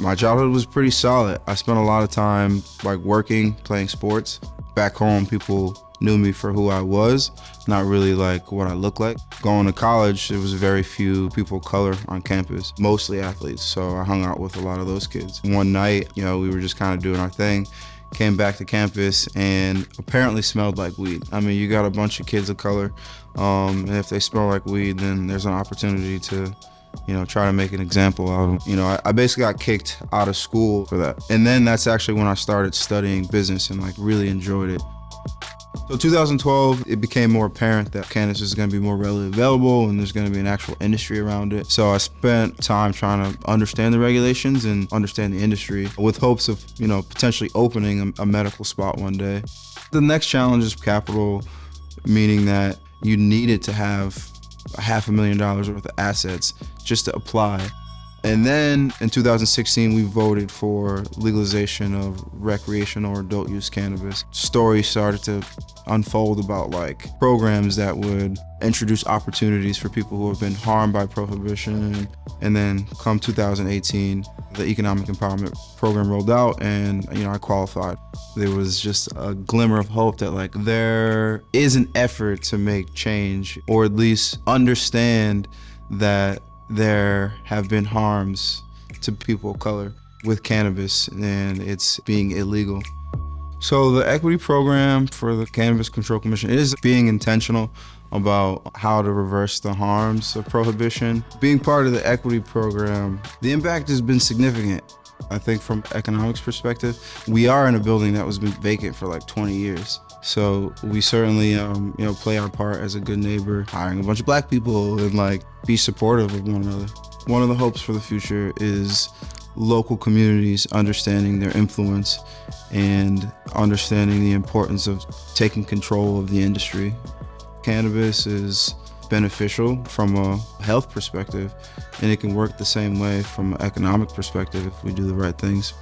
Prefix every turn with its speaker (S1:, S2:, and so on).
S1: My childhood was pretty solid. I spent a lot of time like working, playing sports. Back home, people knew me for who I was, not really like what I looked like. Going to college, there was very few people of color on campus, mostly athletes, so I hung out with a lot of those kids. One night, we were just kind of doing our thing, came back to campus and apparently smelled like weed. I mean, you got a bunch of kids of color, and if they smell like weed, then there's an opportunity to try to make an example out of them. I basically got kicked out of school for that. And then that's actually when I started studying business and like really enjoyed it. So 2012, it became more apparent that cannabis is going to be more readily available and there's going to be an actual industry around it. So I spent time trying to understand the regulations and understand the industry with hopes of, potentially opening a medical spot one day. The next challenge is capital, meaning that you needed to have $500,000 worth of assets just to apply. And then in 2016, we voted for legalization of recreational or adult use cannabis. Stories started to unfold about like programs that would introduce opportunities for people who have been harmed by prohibition. And then come 2018, the economic empowerment program rolled out and I qualified. There was just a glimmer of hope that like there is an effort to make change, or at least understand that there have been harms to people of color with cannabis and it's being illegal. So the equity program for the Cannabis Control Commission is being intentional about how to reverse the harms of prohibition. Being part of the equity program, the impact has been significant. I think from economics perspective, we are in a building that was been vacant for like 20 years. So we certainly, play our part as a good neighbor, hiring a bunch of black people and like be supportive of one another. One of the hopes for the future is local communities understanding their influence and understanding the importance of taking control of the industry. Cannabis is beneficial from a health perspective, and it can work the same way from an economic perspective if we do the right things.